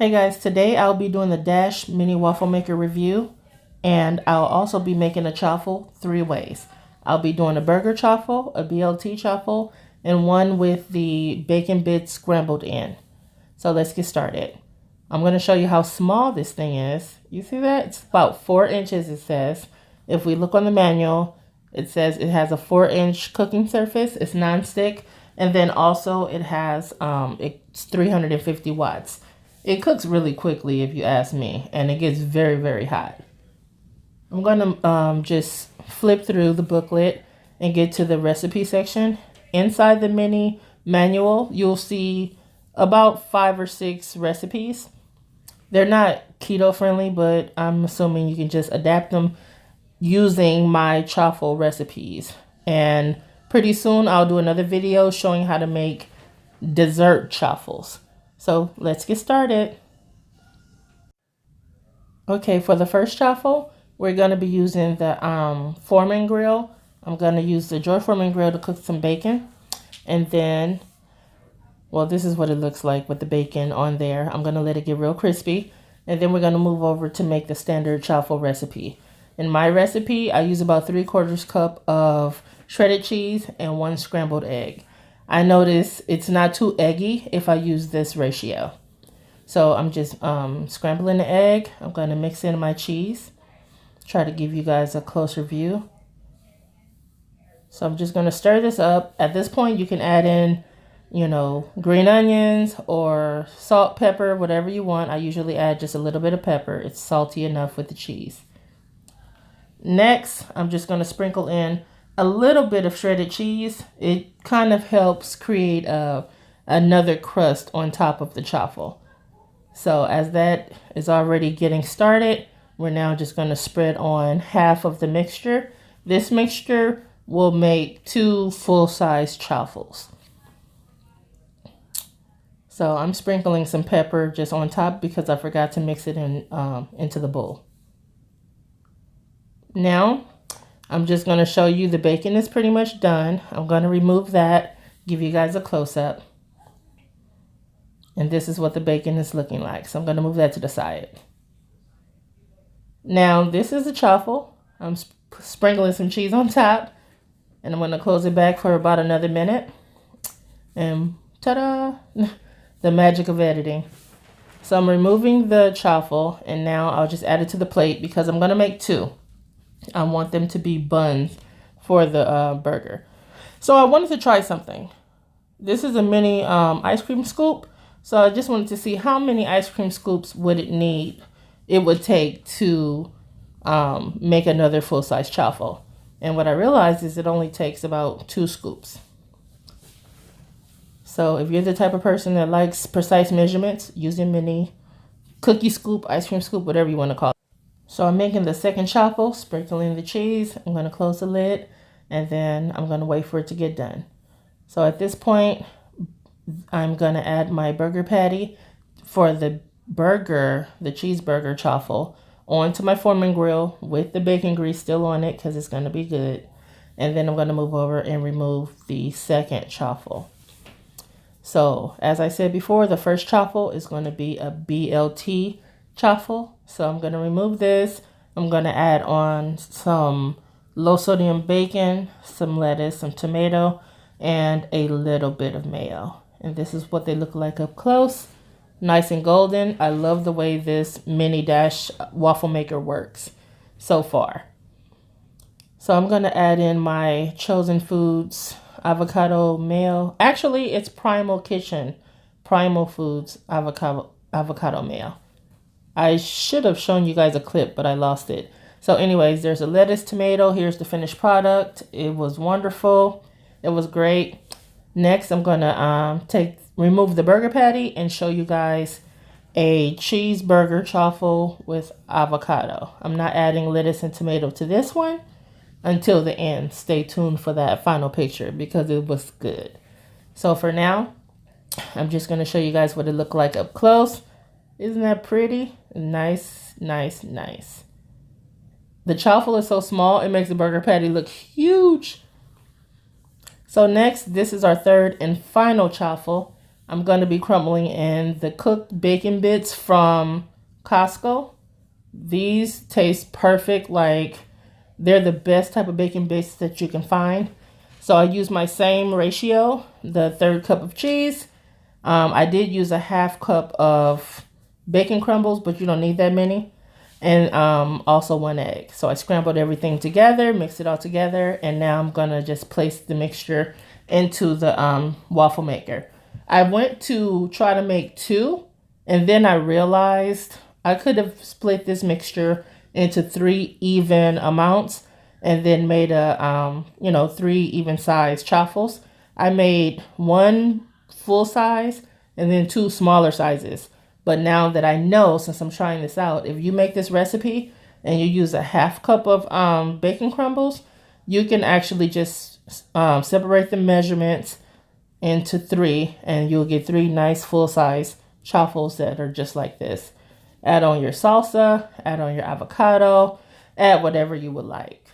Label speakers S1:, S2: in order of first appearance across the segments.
S1: Hey guys, today I'll be doing the Dash Mini Waffle Maker review, and I'll also be making a chaffle 3 ways. I'll be doing a burger chaffle, a BLT chaffle, and one with the bacon bits scrambled in. So let's get started. I'm going to show you how small this thing is. You see that? It's about 4 inches, it says. If we look on the manual, it says it has a 4-inch cooking surface. It's non-stick, and then also it has it's 350 watts. It cooks really quickly if you ask me, and it gets very, very hot. I'm going to just flip through the booklet and get to the recipe section. Inside the mini manual, you'll see about 5 or 6 recipes. They're not keto friendly, but I'm assuming you can just adapt them using my chaffle recipes. And pretty soon I'll do another video showing how to make dessert chaffles. So let's get started. Okay, for the first chaffle, we're going to be using the Foreman grill. I'm going to use the Joy Foreman grill to cook some bacon. And then, well, this is what it looks like with the bacon on there. I'm going to let it get real crispy. And then we're going to move over to make the standard chaffle recipe. In my recipe, I use about 3/4 cup of shredded cheese and 1 scrambled egg. I notice it's not too eggy if I use this ratio. So I'm just scrambling the egg. I'm going to mix in my cheese. Try to give you guys a closer view. So I'm just going to stir this up. At this point, you can add in, green onions or salt, pepper, whatever you want. I usually add just a little bit of pepper. It's salty enough with the cheese. Next, I'm just going to sprinkle in a little bit of shredded cheese. It kind of helps create another crust on top of the chaffle. So as that is already getting started, we're now just going to spread on half of the mixture. This mixture will make 2 full-size chaffles. So I'm sprinkling some pepper just on top because I forgot to mix it in into the bowl. Now, I'm just going to show you the bacon is pretty much done. I'm going to remove that, give you guys a close-up. And this is what the bacon is looking like. So I'm going to move that to the side. Now, this is the chaffle. I'm sprinkling some cheese on top. And I'm going to close it back for about another minute. And ta-da! The magic of editing. So I'm removing the chaffle. And now I'll just add it to the plate because I'm going to make 2. I want them to be buns for the burger. So I wanted to try something. This is a mini ice cream scoop. So I just wanted to see how many ice cream scoops it would take to make another full-size chaffle. And what I realized is it only takes about 2 scoops. So if you're the type of person that likes precise measurements, use your mini cookie scoop, ice cream scoop, whatever you want to call it. So I'm making the second chaffle, sprinkling the cheese. I'm going to close the lid, and then I'm going to wait for it to get done. So at this point, I'm going to add my burger patty for the cheeseburger chaffle onto my Foreman grill with the bacon grease still on it because it's going to be good. And then I'm going to move over and remove the second chaffle. So as I said before, the first chaffle is going to be a BLT chaffle. So I'm going to remove this. I'm going to add on some low sodium bacon, some lettuce, some tomato, and a little bit of mayo. And this is what they look like up close. Nice and golden. I love the way this mini Dash waffle maker works so far. So I'm going to add in my Chosen Foods avocado mayo. Actually, it's Primal Foods avocado mayo. I should have shown you guys a clip, but I lost it. So anyways, there's a lettuce, tomato. Here's the finished product. It was wonderful. It was great. Next, I'm going to remove the burger patty and show you guys a cheeseburger chaffle with avocado. I'm not adding lettuce and tomato to this one until the end. Stay tuned for that final picture because it was good. So for now, I'm just going to show you guys what it looked like up close. Isn't that pretty? Nice, nice, nice. The chaffle is so small, it makes the burger patty look huge. So next, this is our third and final chaffle. I'm going to be crumbling in the cooked bacon bits from Costco. These taste perfect. Like, they're the best type of bacon bits that you can find. So I use my same ratio, the 1/3 cup of cheese. I did use a 1/2 cup of bacon crumbles, but you don't need that many. And also 1 egg. So I scrambled everything together, mixed it all together, and now I'm gonna just place the mixture into the waffle maker. I went to try to make 2, and then I realized I could have split this mixture into 3 even amounts and then made a 3 even size chaffles. I made 1 full size and then 2 smaller sizes. But now that I know, since I'm trying this out, if you make this recipe and you use a 1/2 cup of bacon crumbles, you can actually just separate the measurements into 3 and you'll get 3 nice full size chaffles that are just like this. Add on your salsa, add on your avocado, add whatever you would like.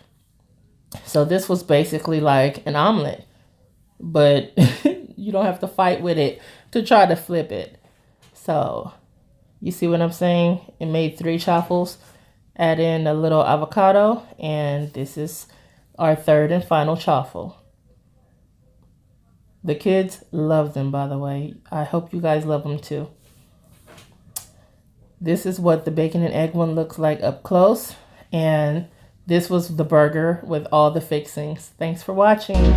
S1: So this was basically like an omelet, but you don't have to fight with it to try to flip it. So you see what I'm saying? It made 3 chaffles. Add in a little avocado, and this is our 3rd and final chaffle. The kids love them, by the way. I hope you guys love them too. This is what the bacon and egg one looks like up close, and this was the burger with all the fixings. Thanks for watching.